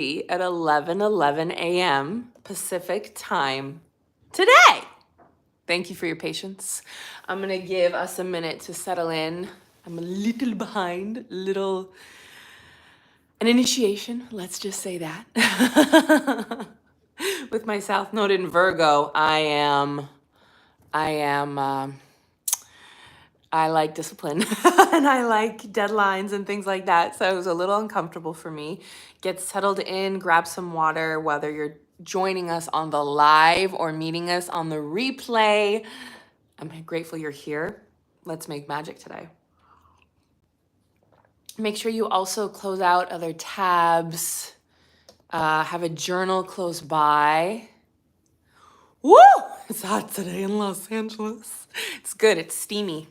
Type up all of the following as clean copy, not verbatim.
at 11:11 a.m. Pacific time today. Thank you for your patience. I'm gonna give us a minute to settle in. I'm a little behind, an initiation, let's just say that. With my South Node in Virgo, I like discipline and I like deadlines and things like that. So it was a little uncomfortable for me. Get settled in, grab some water, whether you're joining us on the live or meeting us on the replay. I'm grateful you're here. Let's make magic today. Make sure you also close out other tabs. Have a journal close by. Woo! It's hot today in Los Angeles. It's good, it's steamy.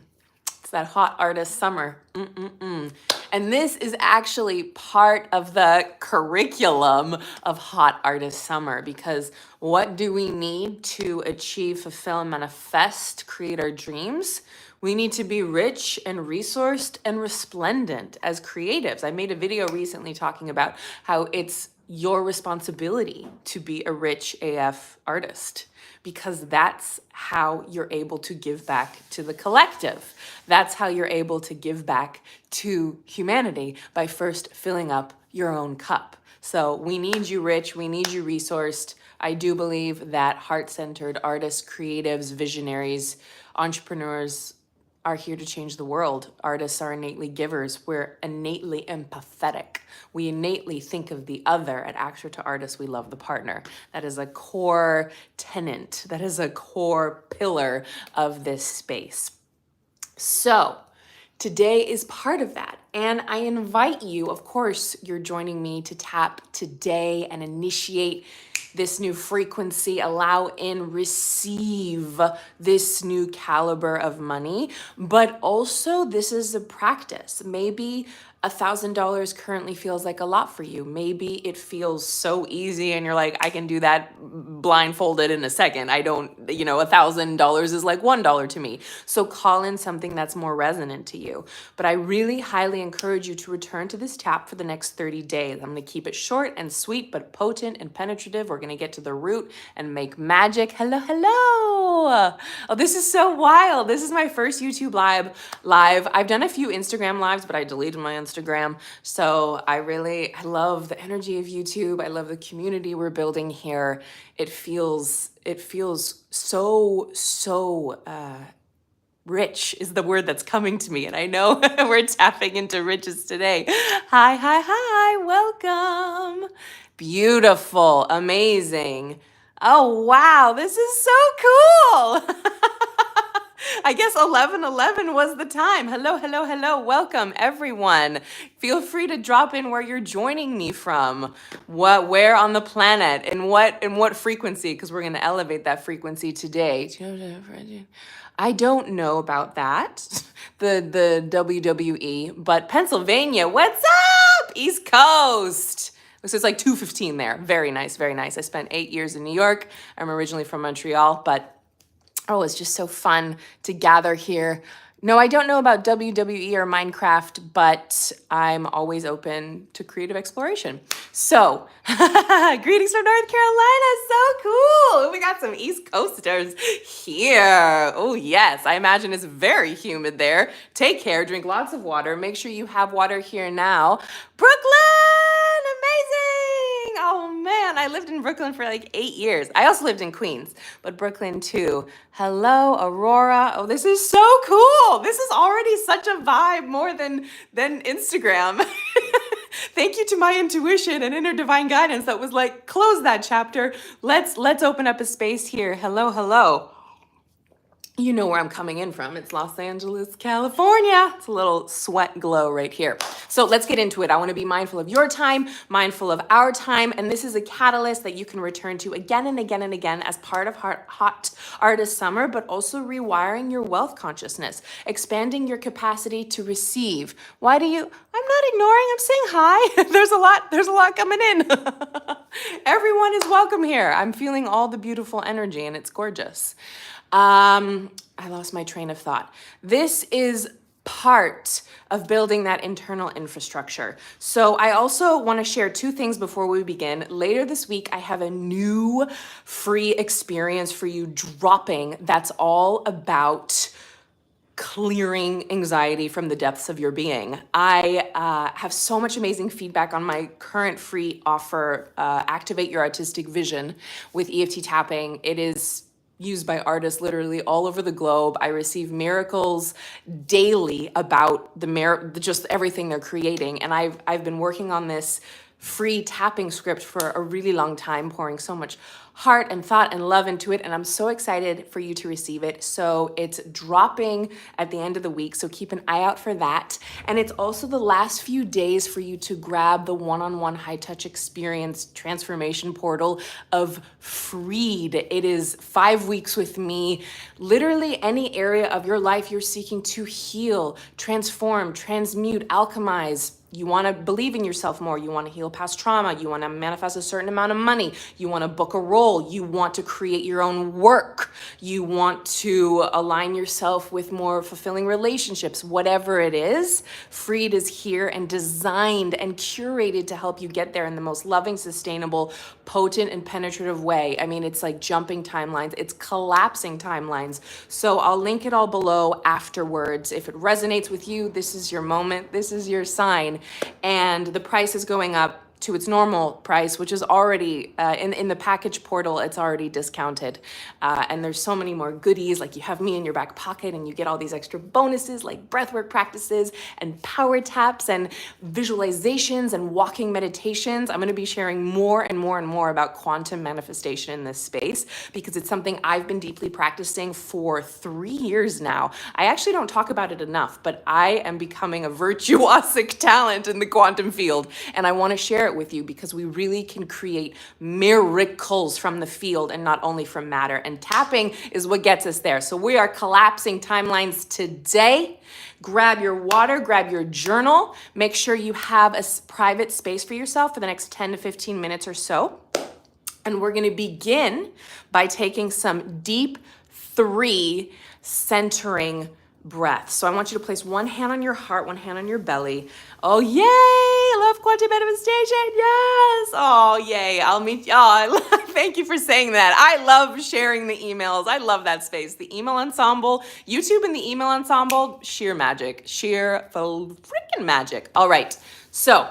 It's that hot artist summer. And this is actually part of the curriculum of hot artist summer, because what do we need to achieve, fulfill, and manifest, create our dreams? We need to be rich and resourced and resplendent as creatives. I made a video recently talking about how it's your responsibility to be a rich AF artist, because that's how you're able to give back to the collective. That's how you're able to give back to humanity, by first filling up your own cup. So we need you rich, we need you resourced. I do believe that heart-centered artists, creatives, visionaries, entrepreneurs are here to change the world. Artists are innately givers. We're innately empathetic. We innately think of the other. At Actor to Artist, we love the partner. That is a core tenet. That is a core pillar of this space. So today is part of that. And I invite you, of course, you're joining me to tap today and initiate this new frequency, allow in, receive this new caliber of money. But also, this is a practice. Maybe $1,000 currently feels like a lot for you. Maybe it feels so easy and you're like, I can do that blindfolded in a second. I don't, $1,000 is like $1 to me. So call in something that's more resonant to you. But I really highly encourage you to return to this tap for the next 30 days. I'm gonna keep it short and sweet, but potent and penetrative. We're gonna get to the root and make magic. Hello, hello. Oh, this is so wild. This is my first YouTube live. I've done a few Instagram lives, but I deleted my Instagram. So I love the energy of YouTube. I love the community we're building here. It feels so rich is the word that's coming to me. And I know we're tapping into riches today. Hi, welcome. Beautiful, amazing. Oh, wow, this is so cool. I guess 11:11 was the time. Hello. Welcome, everyone. Feel free to drop in where you're joining me from, where on the planet, and what frequency, because we're going to elevate that frequency today. I don't know about that, the WWE, but Pennsylvania, what's up? East Coast. So it's like 2:15 there. Very nice, very nice. I spent 8 years in New York. I'm originally from Montreal, but it's just so fun to gather here. No, I don't know about WWE or Minecraft, but I'm always open to creative exploration. So, greetings from North Carolina. So cool. We got some East Coasters here. Oh, yes. I imagine it's very humid there. Take care. Drink lots of water. Make sure you have water here now. Brooklyn! Amazing! Oh, man. I lived in Brooklyn for like 8 years. I also lived in Queens, but Brooklyn too. Hello, Aurora. Oh, this is so cool. This is already such a vibe, more than Instagram. Thank you to my intuition and inner divine guidance that was like, close that chapter. Let's open up a space here. Hello. You know where I'm coming in from. It's Los Angeles, California. It's a little sweat glow right here. So let's get into it. I want to be mindful of your time, mindful of our time, and this is a catalyst that you can return to again and again and again as part of Hot Artist Summer, but also rewiring your wealth consciousness, expanding your capacity to receive. I'm not ignoring, I'm saying hi. There's a lot coming in. Everyone is welcome here. I'm feeling all the beautiful energy and it's gorgeous. I lost my train of thought. This is part of building that internal infrastructure. So I also want to share two things before we begin. Later this week, I have a new free experience for you dropping that's all about clearing anxiety from the depths of your being. I have so much amazing feedback on my current free offer, Activate Your Artistic Vision with EFT tapping. It is used by artists literally all over the globe. I receive miracles daily about just everything they're creating. And I've been working on this free tapping script for a really long time, pouring so much heart and thought and love into it, and I'm so excited for you to receive it. So it's dropping at the end of the week, so keep an eye out for that. And it's also the last few days for you to grab the one-on-one high-touch experience transformation portal of Freed. It is 5 weeks with me. Literally any area of your life you're seeking to heal, transform, transmute, alchemize. You want to believe in yourself more. You want to heal past trauma. You want to manifest a certain amount of money. You want to book a role. You want to create your own work. You want to align yourself with more fulfilling relationships. Whatever it is, Freed is here and designed and curated to help you get there in the most loving, sustainable, potent, and penetrative way. I mean, it's like jumping timelines. It's collapsing timelines. So I'll link it all below afterwards. If it resonates with you, this is your moment. This is your sign. And the price is going up to its normal price, which is already in the package portal, it's already discounted. And there's so many more goodies, like you have me in your back pocket and you get all these extra bonuses like breathwork practices and power taps and visualizations and walking meditations. I'm gonna be sharing more and more and more about quantum manifestation in this space because it's something I've been deeply practicing for 3 years now. I actually don't talk about it enough, but I am becoming a virtuosic talent in the quantum field. And I wanna share it with you because we really can create miracles from the field and not only from matter. And tapping is what gets us there. So we are collapsing timelines today. Grab your water, grab your journal. Make sure you have a private space for yourself for the next 10 to 15 minutes or so. And we're going to begin by taking some deep 3 centering breaths. So I want you to place one hand on your heart, one hand on your belly. Oh, yay! I love quantum manifestation. Yes. Oh, yay. I'll meet you. Oh, thank you for saying that. I love sharing the emails. I love that space. The email ensemble, YouTube and the email ensemble, sheer magic, sheer freaking magic. All right. So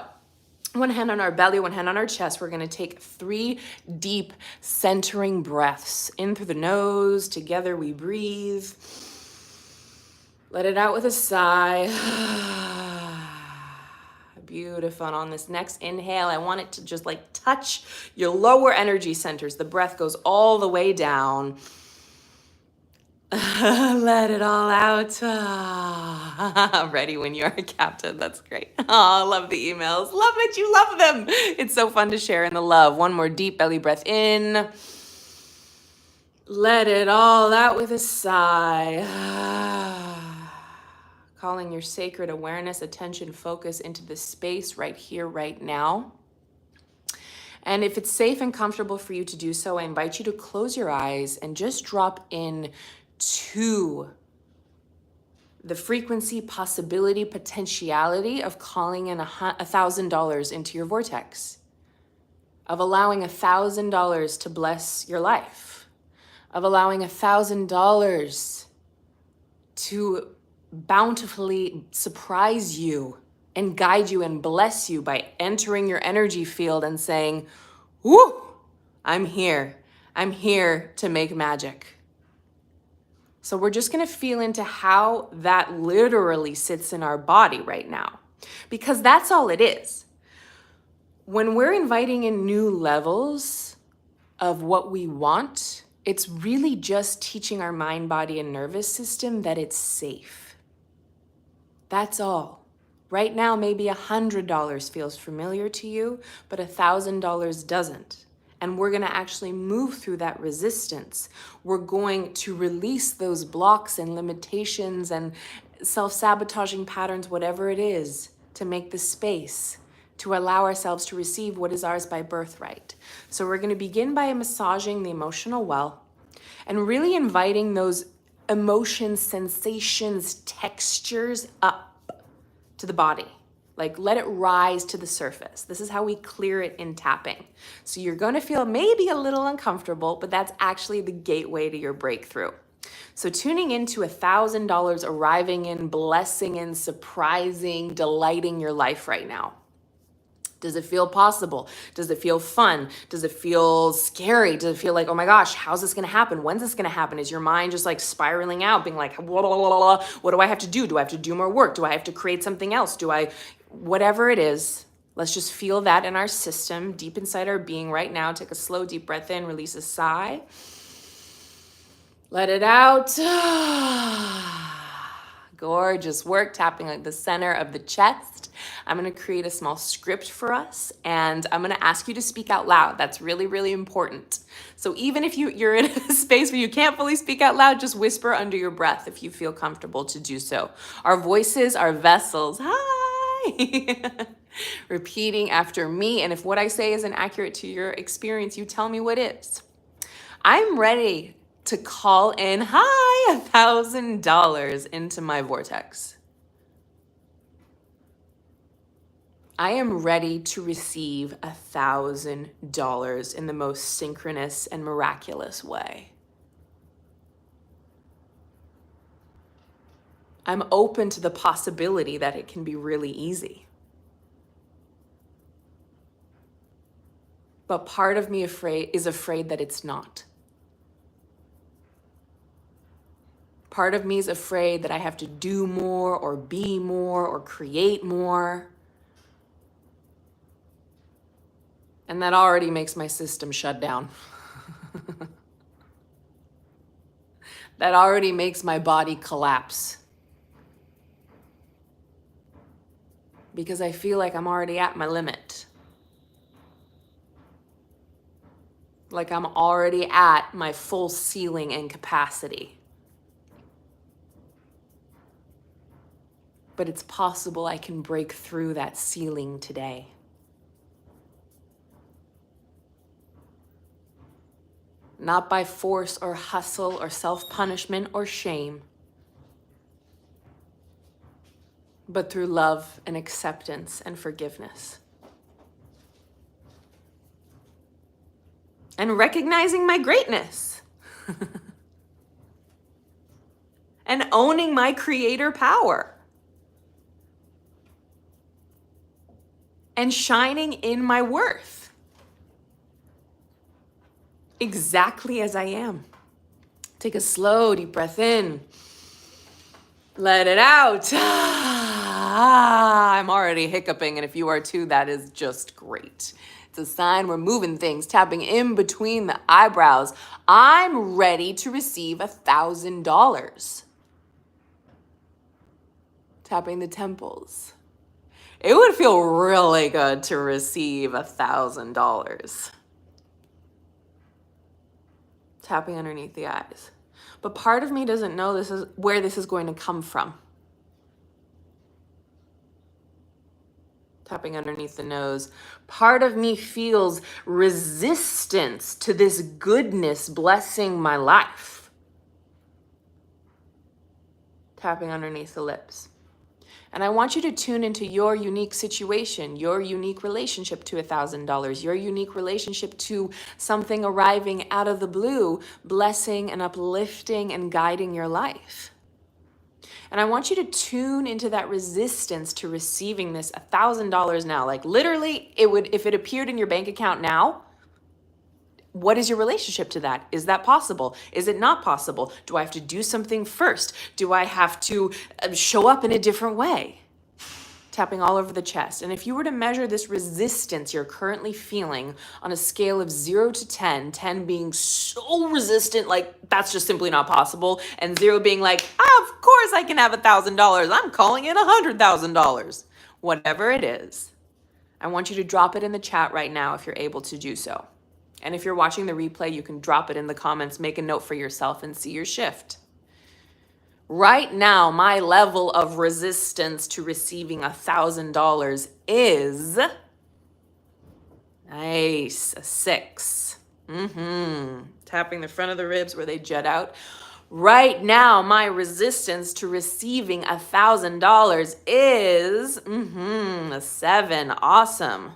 one hand on our belly, one hand on our chest. We're going to take 3 deep centering breaths in through the nose. Together we breathe. Let it out with a sigh. Beautiful. And on this next inhale, I want it to just like touch your lower energy centers. The breath goes all the way down. Let it all out. Ready when you are, Captain. That's great. Oh, I love the emails. Love that you love them. It's so fun to share in the love. One more deep belly breath in. Let it all out with a sigh. Calling your sacred awareness, attention, focus into the space right here, right now. And if it's safe and comfortable for you to do so, I invite you to close your eyes and just drop in to the frequency, possibility, potentiality of calling in $1,000 into your vortex, of allowing $1,000 to bless your life, of allowing $1,000 to bountifully surprise you and guide you and bless you by entering your energy field and saying, whoo, I'm here. I'm here to make magic. So we're just going to feel into how that literally sits in our body right now, because that's all it is. When we're inviting in new levels of what we want, it's really just teaching our mind, body, and nervous system that it's safe. That's all. Right now, maybe $100 feels familiar to you, but $1,000 doesn't. And we're going to actually move through that resistance. We're going to release those blocks and limitations and self-sabotaging patterns, whatever it is, to make the space to allow ourselves to receive what is ours by birthright. So we're going to begin by massaging the emotional well and really inviting those emotions, sensations, textures up to the body. Like let it rise to the surface. This is how we clear it in tapping. So you're going to feel maybe a little uncomfortable, but that's actually the gateway to your breakthrough. So tuning into $1,000 arriving in, blessing in, surprising, delighting your life right now. Does it feel possible? Does it feel fun? Does it feel scary? Does it feel like, oh my gosh, how's this going to happen? When's this going to happen? Is your mind just like spiraling out, being like, blah, blah, blah, blah. What do I have to do? Do I have to do more work? Do I have to create something else? Whatever it is, let's just feel that in our system, deep inside our being right now. Take a slow, deep breath in, release a sigh. Let it out. Gorgeous work, tapping like the center of the chest. I'm gonna create a small script for us, and I'm gonna ask you to speak out loud. That's really, really important. So even if you're in a space where you can't fully speak out loud, just whisper under your breath if you feel comfortable to do so. Our voices are vessels. Hi! Repeating after me, and if what I say isn't accurate to your experience, you tell me what is. I'm ready to call in, $1,000 into my vortex. I am ready to receive $1,000 in the most synchronous and miraculous way. I'm open to the possibility that it can be really easy. But part of me is afraid that it's not. Part of me is afraid that I have to do more or be more or create more. And that already makes my system shut down. That already makes my body collapse. Because I feel like I'm already at my limit. Like I'm already at my full ceiling and capacity. But it's possible I can break through that ceiling today. Not by force or hustle or self-punishment or shame, but through love and acceptance and forgiveness. And recognizing my greatness. And owning my creator power. And shining in my worth. Exactly as I am. Take a slow, deep breath in. Let it out. I'm already hiccuping, and if you are too, that is just great. It's a sign we're moving things, tapping in between the eyebrows. I'm ready to receive $1,000. Tapping the temples. It would feel really good to receive $1,000. Tapping underneath the eyes. But part of me doesn't know this is where this is going to come from. Tapping underneath the nose. Part of me feels resistance to this goodness blessing my life. Tapping underneath the lips. And I want you to tune into your unique situation, your unique relationship to $1,000, your unique relationship to something arriving out of the blue, blessing and uplifting and guiding your life. And I want you to tune into that resistance to receiving this $1,000 now. Like literally, if it appeared in your bank account now, what is your relationship to that? Is that possible? Is it not possible? Do I have to do something first? Do I have to show up in a different way? Tapping all over the chest. And if you were to measure this resistance you're currently feeling on a scale of 0 to 10, 10 being so resistant, like that's just simply not possible, and 0 being like, of course I can have $1,000. I'm calling it $100,000. Whatever it is, I want you to drop it in the chat right now if you're able to do so. And if you're watching the replay, you can drop it in the comments, make a note for yourself, and see your shift. Right now, my level of resistance to receiving $1,000 is nice, a 6. Tapping the front of the ribs where they jut out. Right now, my resistance to receiving $1,000 is a 7. Awesome.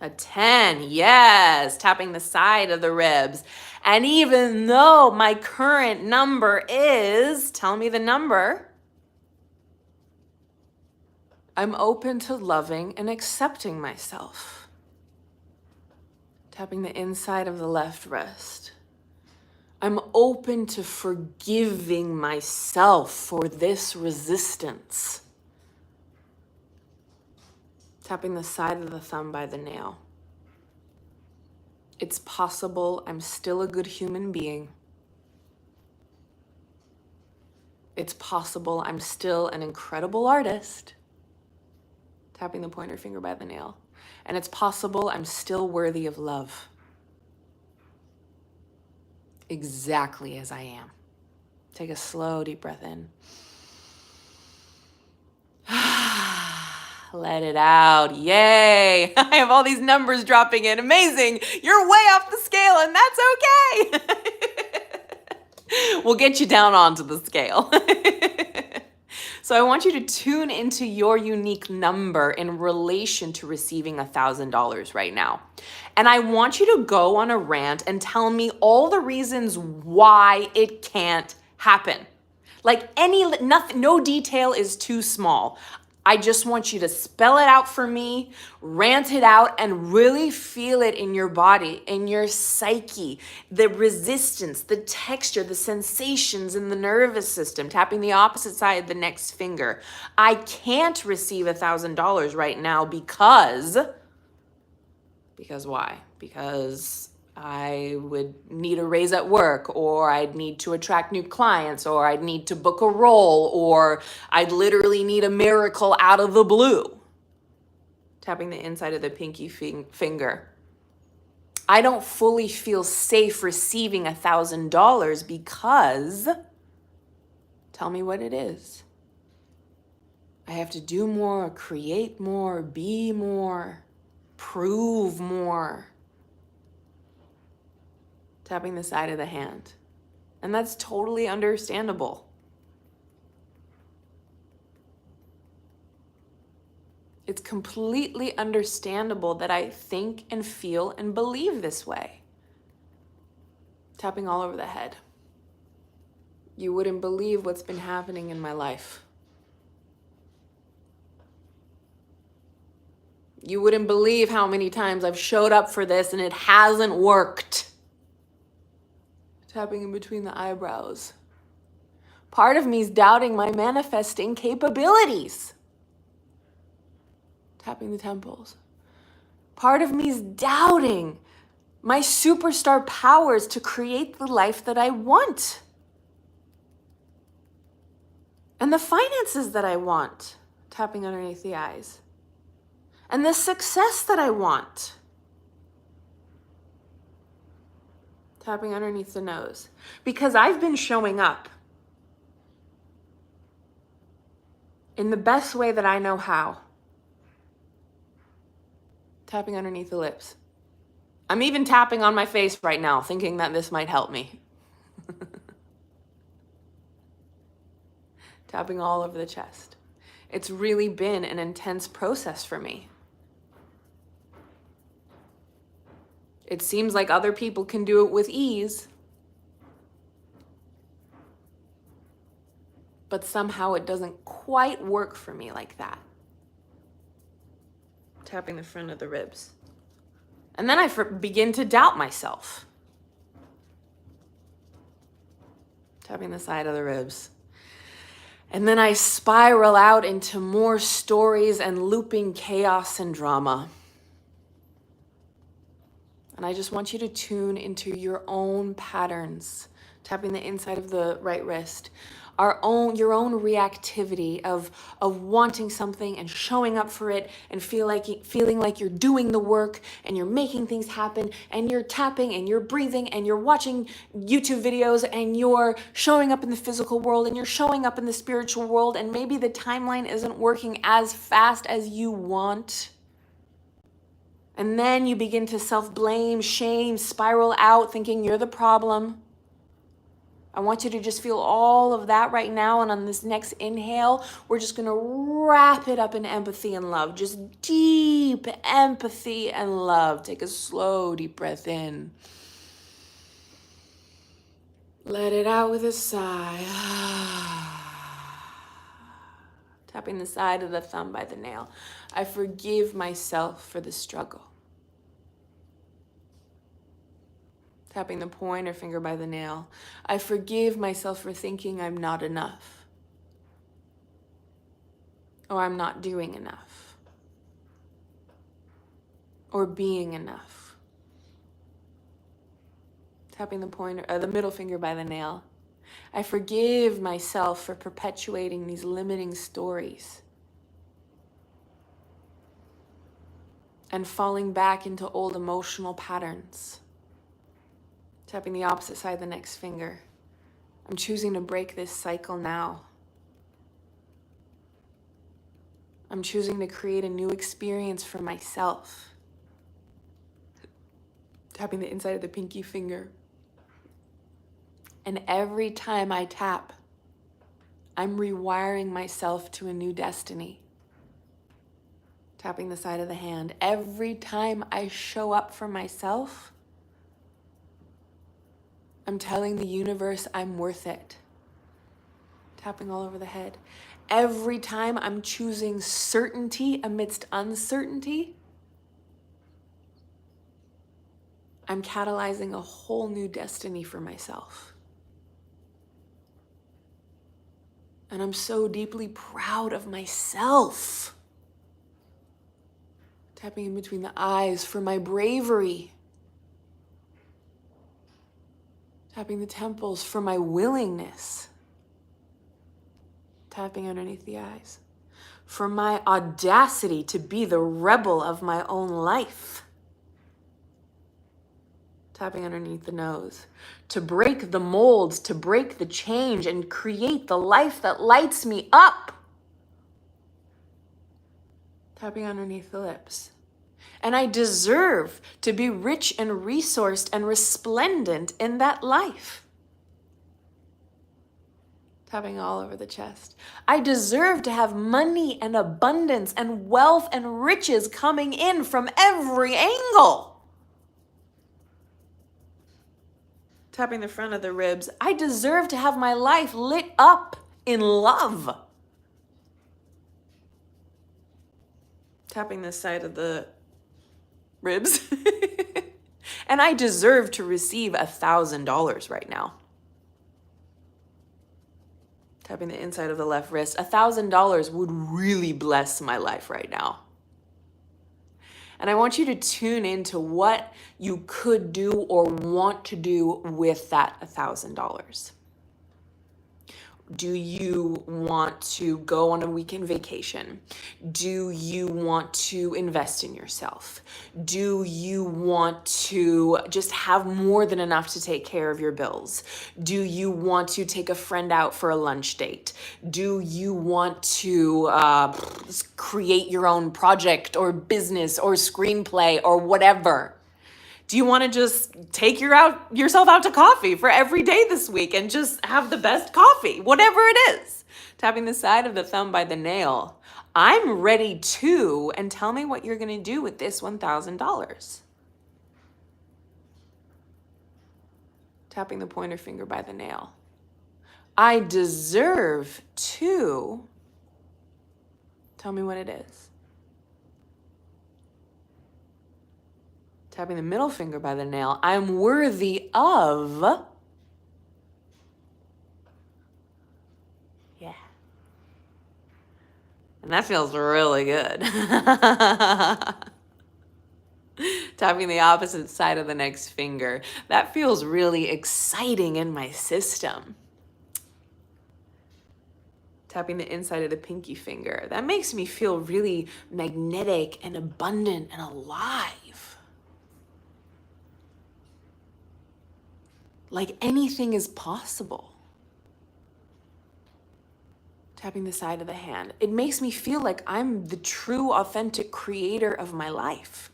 A 10. Yes. Tapping the side of the ribs. And even though my current number is, tell me the number, I'm open to loving and accepting myself. Tapping the inside of the left wrist. I'm open to forgiving myself for this resistance. Tapping the side of the thumb by the nail. It's possible I'm still a good human being. It's possible I'm still an incredible artist. Tapping the pointer finger by the nail. And it's possible I'm still worthy of love. Exactly as I am. Take a slow, deep breath in. Let it out. Yay. I have all these numbers dropping in. Amazing. You're way off the scale, and that's okay. We'll get you down onto the scale. So I want you to tune into your unique number in relation to receiving $1,000 right now. And I want you to go on a rant and tell me all the reasons why it can't happen. Like nothing, no detail is too small. I just want you to spell it out for me, rant it out, and really feel it in your body, in your psyche, the resistance, the texture, the sensations in the nervous system, tapping the opposite side of the next finger. I can't receive $1,000 right now because why? Because I would need a raise at work, or I'd need to attract new clients, or I'd need to book a role, or I'd literally need a miracle out of the blue. Tapping the inside of the pinky finger. I don't fully feel safe receiving $1,000 because, tell me what it is. I have to do more, create more, be more, prove more. Tapping the side of the hand. And that's totally understandable. It's completely understandable that I think and feel and believe this way. Tapping all over the head. You wouldn't believe what's been happening in my life. You wouldn't believe how many times I've showed up for this and it hasn't worked. Tapping in between the eyebrows. Part of me is doubting my manifesting capabilities. Tapping the temples. Part of me is doubting my superstar powers to create the life that I want. And the finances that I want. Tapping underneath the eyes. And the success that I want. Tapping underneath the nose. Because I've been showing up in the best way that I know how. Tapping underneath the lips. I'm even tapping on my face right now, thinking that this might help me. Tapping all over the chest. It's really been an intense process for me. It seems like other people can do it with ease. But somehow it doesn't quite work for me like that. Tapping the front of the ribs. And then I begin to doubt myself. Tapping the side of the ribs. And then I spiral out into more stories and looping chaos and drama. And I just want you to tune into your own patterns, tapping the inside of the right wrist, your own reactivity of wanting something and showing up for it and feeling like you're doing the work and you're making things happen and you're tapping and you're breathing and you're watching YouTube videos and you're showing up in the physical world and you're showing up in the spiritual world, and maybe the timeline isn't working as fast as you want. And then you begin to self-blame, shame, spiral out, thinking you're the problem. I want you to just feel all of that right now. And on this next inhale, we're just going to wrap it up in empathy and love. Just deep empathy and love. Take a slow, deep breath in. Let it out with a sigh. Tapping the side of the thumb by the nail. I forgive myself for the struggle. Tapping the pointer finger by the nail. I forgive myself for thinking I'm not enough. Or I'm not doing enough. Or being enough. Tapping the pointer, the middle finger by the nail. I forgive myself for perpetuating these limiting stories. And falling back into old emotional patterns. Tapping the opposite side of the next finger. I'm choosing to break this cycle now. I'm choosing to create a new experience for myself. Tapping the inside of the pinky finger. And every time I tap, I'm rewiring myself to a new destiny. Tapping the side of the hand. Every time I show up for myself, I'm telling the universe I'm worth it. Tapping all over the head. Every time I'm choosing certainty amidst uncertainty, I'm catalyzing a whole new destiny for myself. And I'm so deeply proud of myself. Tapping in between the eyes for my bravery. Tapping the temples for my willingness. Tapping underneath the eyes. For my audacity to be the rebel of my own life. Tapping underneath the nose. To break the molds, to break the change, and create the life that lights me up. Tapping underneath the lips. And I deserve to be rich and resourced and resplendent in that life. Tapping all over the chest. I deserve to have money and abundance and wealth and riches coming in from every angle. Tapping the front of the ribs. I deserve to have my life lit up in love. Tapping the side of the ribs. And I deserve to receive $1,000 right now. Tapping the inside of the left wrist. $1,000 would really bless my life right now. And I want you to tune into what you could do or want to do with that $1,000. Do you want to go on a weekend vacation? Do you want to invest in yourself? Do you want to just have more than enough to take care of your bills? Do you want to take a friend out for a lunch date? Do you want to create your own project or business or screenplay or whatever? Do you want to just take yourself out to coffee for every day this week and just have the best coffee, whatever it is? Tapping the side of the thumb by the nail. I'm ready to, and tell me what you're going to do with this $1,000. Tapping the pointer finger by the nail. I deserve to, tell me what it is. Tapping the middle finger by the nail. I'm worthy of. Yeah. And that feels really good. Tapping the opposite side of the next finger. That feels really exciting in my system. Tapping the inside of the pinky finger. That makes me feel really magnetic and abundant and alive. Like anything is possible. Tapping the side of the hand. It makes me feel like I'm the true, authentic creator of my life.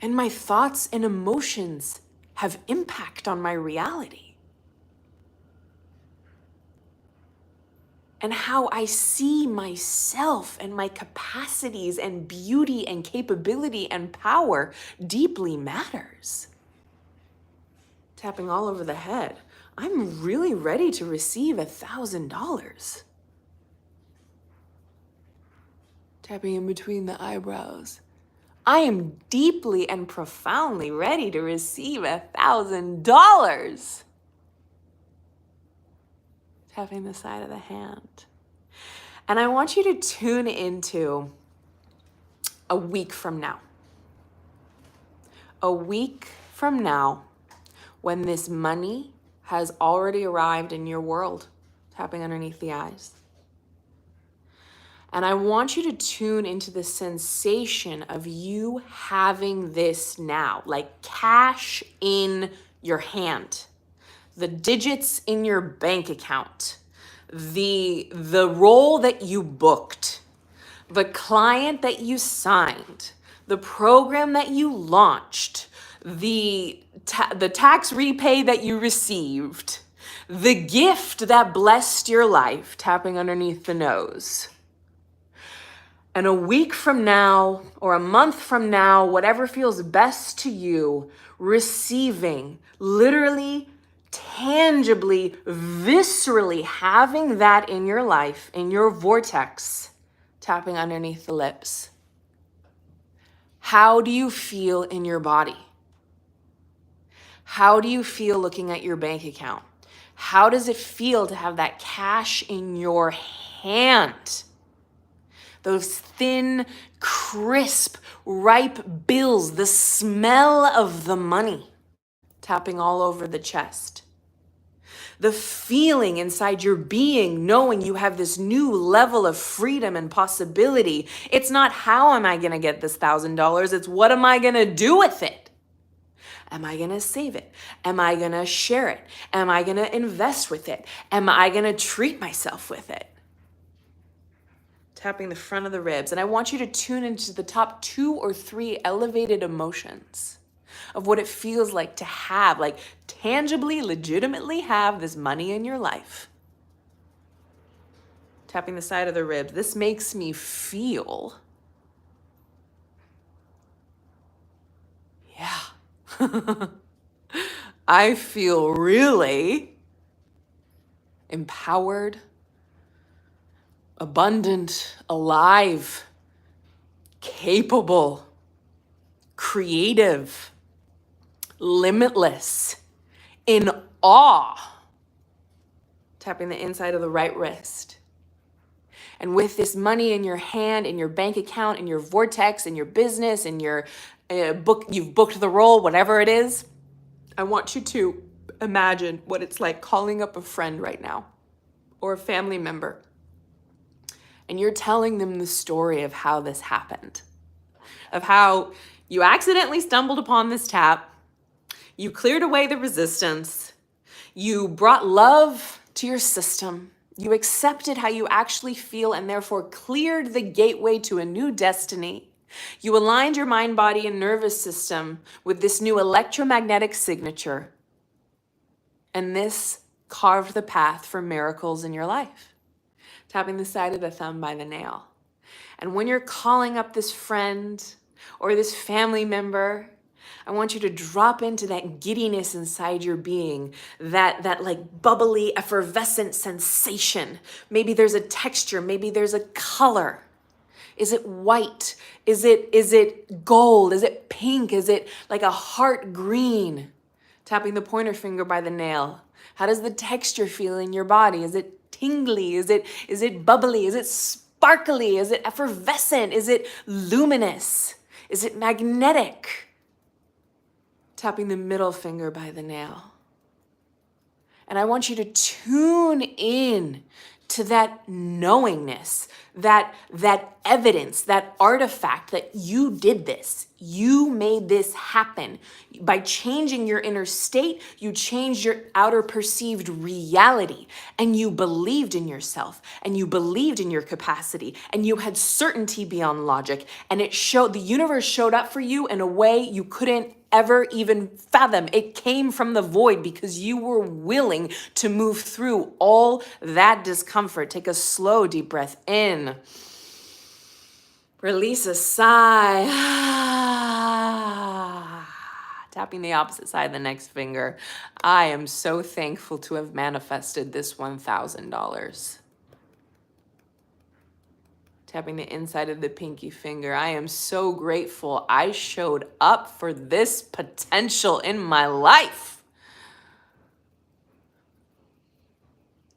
And my thoughts and emotions have impact on my reality. And how I see myself and my capacities and beauty and capability and power deeply matters. Tapping all over the head. I'm really ready to receive $1,000. Tapping in between the eyebrows. I am deeply and profoundly ready to receive $1,000. Tapping the side of the hand. And I want you to tune into a week from now. A week from now, when this money has already arrived in your world, tapping underneath the eyes. And I want you to tune into the sensation of you having this now, like cash in your hand, the digits in your bank account, the role that you booked, the client that you signed, the program that you launched, the tax repay that you received, the gift that blessed your life, tapping underneath the nose. And a week from now, or a month from now, whatever feels best to you, receiving, literally, tangibly, viscerally having that in your life, in your vortex, tapping underneath the lips. How do you feel in your body? How do you feel looking at your bank account? How does it feel to have that cash in your hand? Those thin, crisp, ripe bills, the smell of the money tapping all over the chest. The feeling inside your being, knowing you have this new level of freedom and possibility. It's not how am I gonna get this $1,000, it's what am I gonna do with it? Am I gonna save it? Am I gonna share it? Am I gonna invest with it? Am I gonna treat myself with it? Tapping the front of the ribs. And I want you to tune into the top 2 or 3 elevated emotions of what it feels like to have, like tangibly, legitimately have this money in your life. Tapping the side of the ribs. This makes me feel, yeah, I feel really empowered, abundant, alive, capable, creative, limitless, in awe. Tapping the inside of the right wrist. And with this money in your hand, in your bank account, in your vortex, in your business, in your you've booked the role, whatever it is, I want you to imagine what it's like calling up a friend right now or a family member. And you're telling them the story of how this happened, of how you accidentally stumbled upon this tap, you cleared away the resistance, you brought love to your system, you accepted how you actually feel and therefore cleared the gateway to a new destiny. You aligned your mind, body, and nervous system with this new electromagnetic signature. And this carved the path for miracles in your life. Tapping the side of the thumb by the nail. And when you're calling up this friend or this family member, I want you to drop into that giddiness inside your being, that like bubbly, effervescent sensation. Maybe there's a texture, maybe there's a color. Is it white? Is it gold? Is it pink? Is it like a heart green? Tapping the pointer finger by the nail. How does the texture feel in your body? Is it tingly? Is it bubbly? Is it sparkly? Is it effervescent? Is it luminous? Is it magnetic? Tapping the middle finger by the nail. And I want you to tune in to that knowingness, that evidence, that artifact that you did this. You made this happen. By changing your inner state, you changed your outer perceived reality, and you believed in yourself, and you believed in your capacity, and you had certainty beyond logic, and the universe showed up for you in a way you couldn't ever even fathom. It came from the void because you were willing to move through all that discomfort. Take a slow, deep breath in. Release a sigh. Tapping the opposite side of the next finger. I am so thankful to have manifested this $1,000. Tapping the inside of the pinky finger. I am so grateful I showed up for this potential in my life.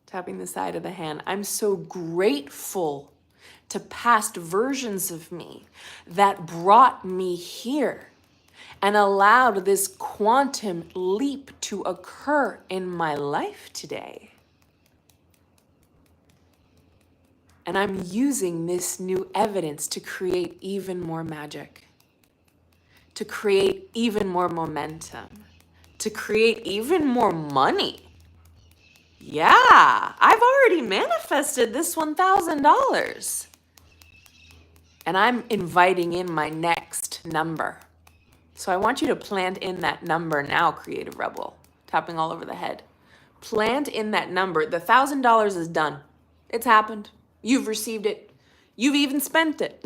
Tapping the side of the hand. I'm so grateful to past versions of me that brought me here and allowed this quantum leap to occur in my life today. And I'm using this new evidence to create even more magic, to create even more momentum, to create even more money. Yeah, I've already manifested this $1,000. And I'm inviting in my next number. So I want you to plant in that number now, Creative Rebel. Tapping all over the head. Plant in that number. The $1,000 is done. It's happened. You've received it. You've even spent it.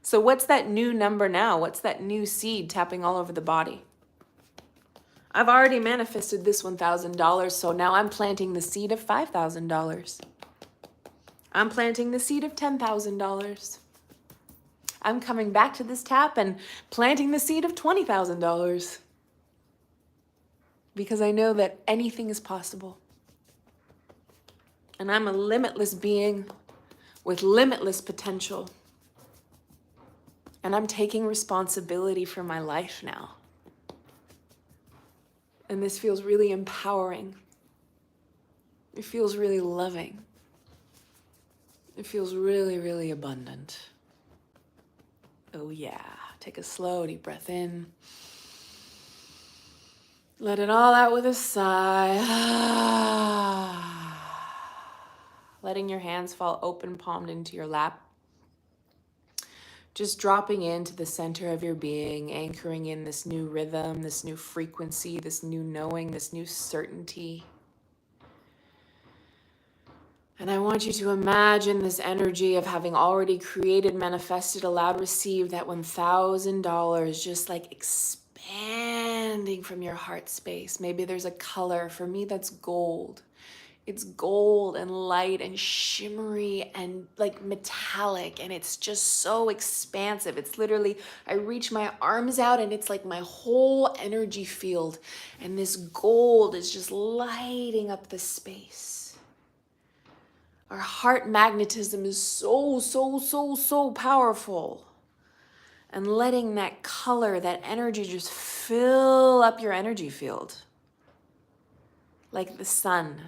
So what's that new number now? What's that new seed tapping all over the body? I've already manifested this $1,000, so now I'm planting the seed of $5,000. I'm planting the seed of $10,000. I'm coming back to this tap and planting the seed of $20,000. Because I know that anything is possible. And I'm a limitless being with limitless potential. And I'm taking responsibility for my life now. And this feels really empowering. It feels really loving. It feels really, really abundant. Oh yeah. Take a slow, deep breath in. Let it all out with a sigh. Letting your hands fall open palmed into your lap. Just dropping into the center of your being, anchoring in this new rhythm, this new frequency, this new knowing, this new certainty. And I want you to imagine this energy of having already created, manifested, allowed, received that $1,000 just like expanding from your heart space. Maybe there's a color. For me, that's gold. It's gold and light and shimmery and like metallic, and it's just so expansive. It's literally, I reach my arms out and it's like my whole energy field, and this gold is just lighting up the space. Our heart magnetism is so powerful. And letting that color, that energy just fill up your energy field. Like the sun.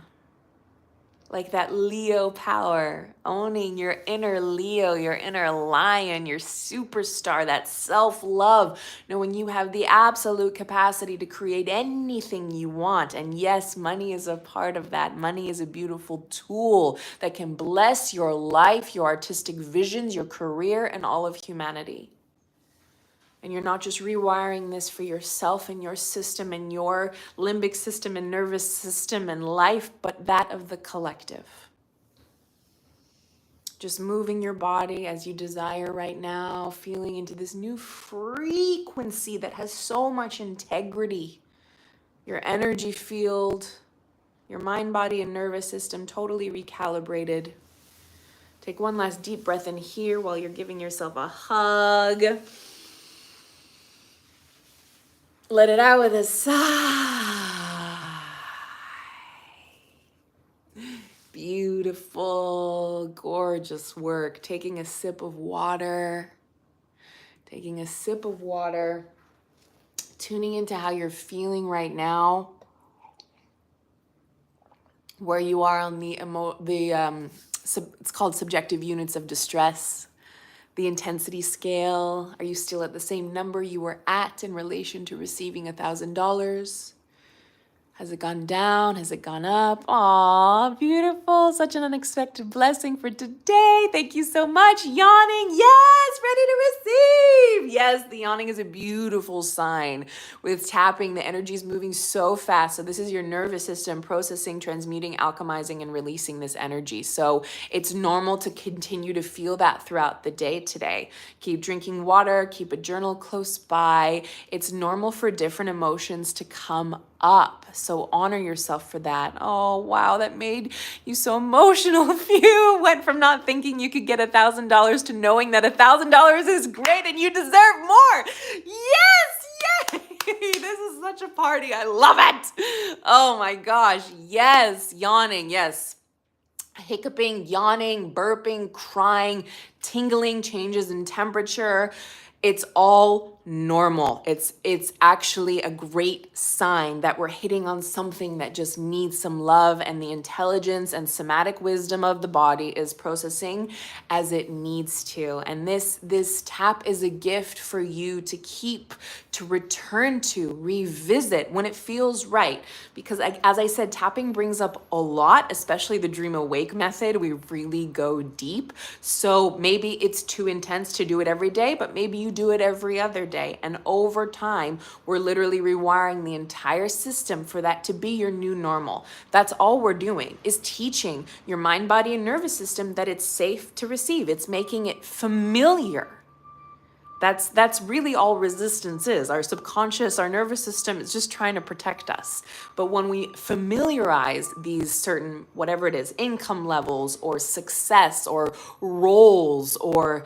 Like that Leo power, owning your inner Leo, your inner lion, your superstar, that self-love, knowing you have the absolute capacity to create anything you want. And yes, money is a part of that. Money is a beautiful tool that can bless your life, your artistic visions, your career, and all of humanity. And you're not just rewiring this for yourself and your system and your limbic system and nervous system and life, but that of the collective. Just moving your body as you desire right now, feeling into this new frequency that has so much integrity. Your energy field, your mind, body, and nervous system totally recalibrated. Take one last deep breath in here while you're giving yourself a hug. Let it out with a sigh. Beautiful, gorgeous work. Taking a sip of water. Taking a sip of water. Tuning into how you're feeling right now. Where you are on it's called subjective units of distress. The intensity scale. Are you still at the same number you were at in relation to receiving $1,000? Has it gone down? Has it gone up? Aw, beautiful. Such an unexpected blessing for today. Thank you so much. Yawning. Yes, ready to receive. breathe. Yes, the yawning is a beautiful sign. With tapping, the energy is moving so fast. So this is your nervous system processing, transmuting, alchemizing, and releasing this energy. So it's normal to continue to feel that throughout the day today. Keep drinking water, keep a journal close by. It's normal for different emotions to come up. So honor yourself for that. Oh, wow, that made you so emotional. If you went from not thinking you could get $1,000 to knowing that $1,000 is great and you deserve more. Yes, yay! This is such a party. I love it. Oh my gosh. Yes, yawning. Yes. Hiccuping, yawning, burping, crying, tingling, changes in temperature. It's all normal. It's actually a great sign that we're hitting on something that just needs some love, and the intelligence and somatic wisdom of the body is processing as it needs to. And this tap is a gift for you to keep, to return to, revisit when it feels right. Because as I said, tapping brings up a lot, especially the dream awake method. We really go deep. So maybe it's too intense to do it every day, but maybe you do it every other day. And over time, we're literally rewiring the entire system for that to be your new normal. That's all we're doing, is teaching your mind, body, and nervous system that it's safe to receive. It's making it familiar. That's really all resistance is. Our subconscious, our nervous system is just trying to protect us. But when we familiarize these certain, whatever it is, income levels or success or roles, or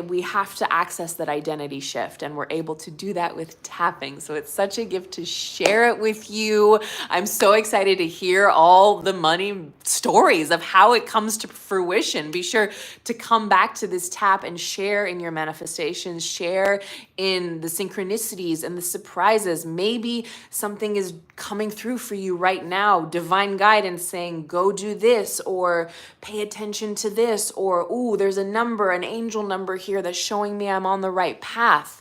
we have to access that identity shift, and we're able to do that with tapping. So it's such a gift to share it with you. I'm so excited to hear all the money stories of how it comes to fruition. Be sure to come back to this tap and share in your manifestations, share in the synchronicities and the surprises. Maybe something is coming through for you right now, divine guidance saying, go do this, or pay attention to this, or, ooh, there's a number, an angel number here that's showing me I'm on the right path.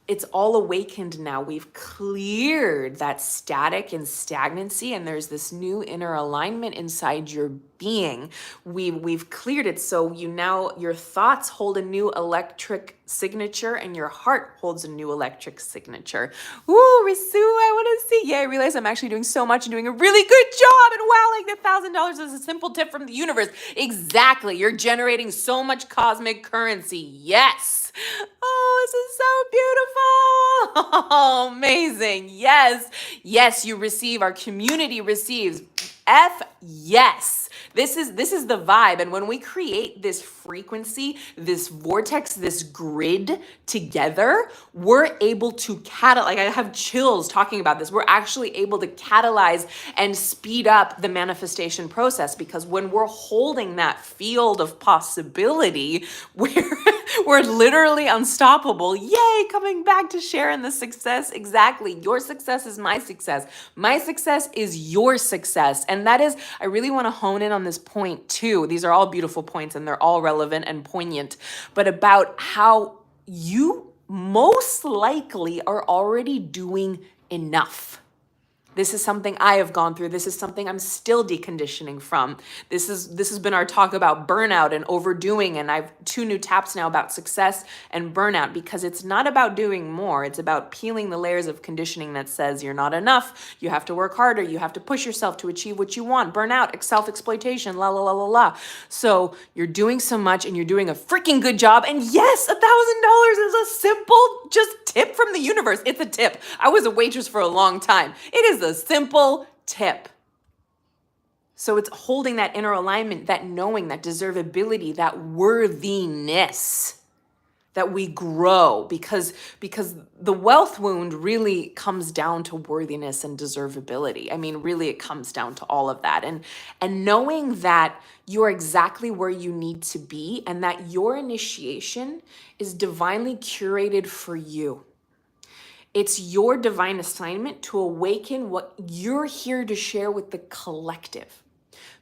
It's all awakened now. We've cleared that static and stagnancy, and there's this new inner alignment inside your being. We've cleared it, so your thoughts hold a new electric signature, and your heart holds a new electric signature. Ooh, Risu, I want to see. Yeah, I realize I'm actually doing so much and doing a really good job. And wow, like $1,000 is a simple tip from the universe. Exactly. You're generating so much cosmic currency. Yes. Oh, this is so beautiful. Oh, amazing. Yes. Yes, you receive. Our community receives. Yes. This is the vibe. And when we create this frequency, this vortex, this grid together, we're able to like, I have chills talking about this. We're actually able to catalyze and speed up the manifestation process, because when we're holding that field of possibility, we're literally unstoppable. Yay, coming back to sharing the success. Exactly. Your success is my success. My success is your success. And that is, I really want to hone in on this point too. These are all beautiful points and they're all relevant and poignant, but about how you most likely are already doing enough. This is something I have gone through. This is something I'm still deconditioning from. This has been our talk about burnout and overdoing, and I've 2 new taps now about success and burnout, because it's not about doing more. It's about peeling the layers of conditioning that says you're not enough, you have to work harder, you have to push yourself to achieve what you want, burnout, self-exploitation, la la la la la. So you're doing so much and you're doing a freaking good job, and yes, $1,000 is a simple just tip from the universe. It's a tip. I was a waitress for a long time. It is a simple tip. So it's holding that inner alignment, that knowing, that deservability, that worthiness, that we grow, because the wealth wound really comes down to worthiness and deservability. I mean, really it comes down to all of that. And knowing that you're exactly where you need to be, and that your initiation is divinely curated for you. It's your divine assignment to awaken what you're here to share with the collective.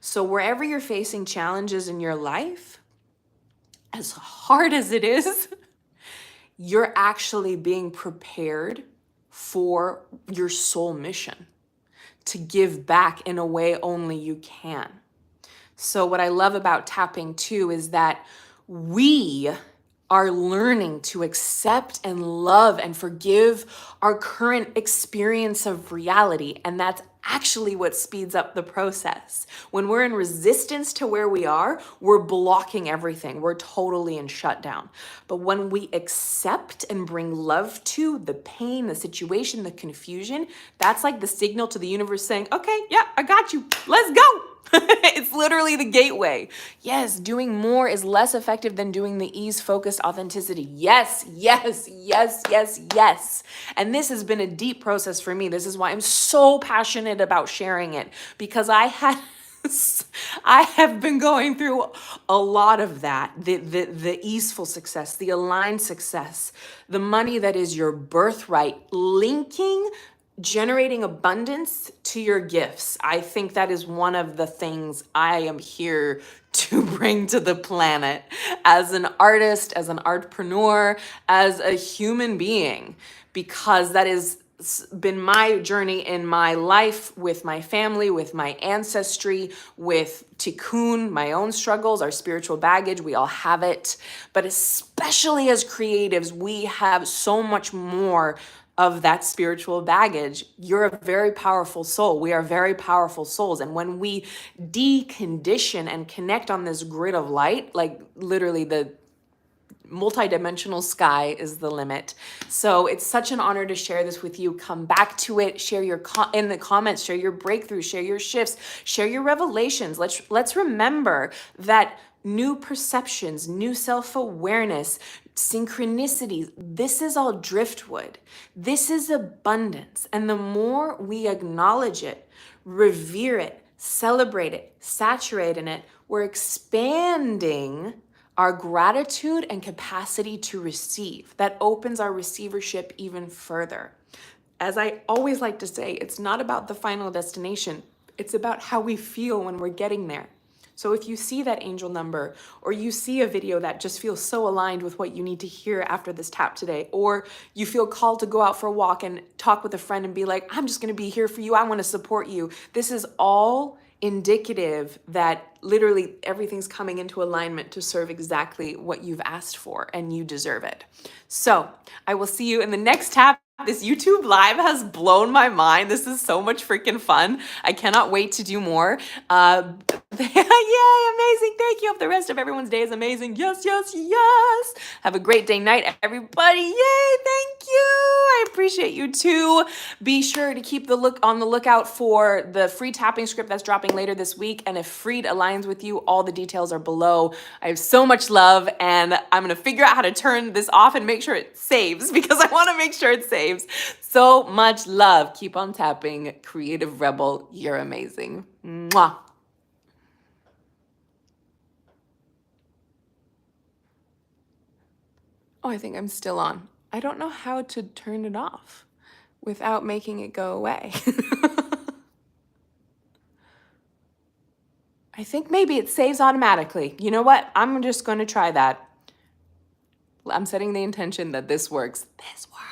So wherever you're facing challenges in your life, as hard as it is, you're actually being prepared for your soul mission, to give back in a way only you can. So what I love about tapping too is that we are learning to accept and love and forgive our current experience of reality. And that's actually what speeds up the process. When we're in resistance to where we are, we're blocking everything. We're totally in shutdown. But when we accept and bring love to the pain, the situation, the confusion, that's like the signal to the universe saying, okay, yeah, I got you. Let's go. It's literally the gateway. Yes, doing more is less effective than doing the ease, focused authenticity. Yes, yes, yes, yes, yes. And this has been a deep process for me. This is why I'm so passionate about sharing it, because I have been going through a lot of that. The easeful success, the aligned success, the money that is your birthright, linking generating abundance to your gifts. I think that is one of the things I am here to bring to the planet as an artist, as an entrepreneur, as a human being, because that has been my journey in my life, with my family, with my ancestry, with tikkun, my own struggles, our spiritual baggage. We all have it, but especially as creatives, we have so much more of that spiritual baggage. You're a very powerful soul. We are very powerful souls. And when we decondition and connect on this grid of light, like literally the multidimensional sky is the limit. So it's such an honor to share this with you. Come back to it, share your in the comments, share your breakthroughs, share your shifts, share your revelations. Let's remember that new perceptions, new self-awareness, synchronicities, this is all driftwood. This is abundance. And the more we acknowledge it, revere it, celebrate it, saturate in it, we're expanding our gratitude and capacity to receive. That opens our receivership even further. As I always like to say, it's not about the final destination. It's about how we feel when we're getting there. So if you see that angel number, or you see a video that just feels so aligned with what you need to hear after this tap today, or you feel called to go out for a walk and talk with a friend and be like, I'm just going to be here for you. I want to support you. This is all indicative that literally everything's coming into alignment to serve exactly what you've asked for, and you deserve it. So I will see you in the next tap. This YouTube live has blown my mind. This is so much freaking fun. I cannot wait to do more. Yay, amazing. Thank you. Hope the rest of everyone's day is amazing. Yes, yes, yes. Have a great day, night, everybody. Yay, thank you. I appreciate you too. Be sure to keep on the lookout for the free tapping script that's dropping later this week. And if Freed aligns with you, all the details are below. I have so much love, and I'm going to figure out how to turn this off and make sure it saves, because I want to make sure it saves. So much love. Keep on tapping. Creative Rebel, you're amazing. Mwah. Oh, I think I'm still on. I don't know how to turn it off without making it go away. I think maybe it saves automatically. You know what? I'm just going to try that. I'm setting the intention that this works. This works.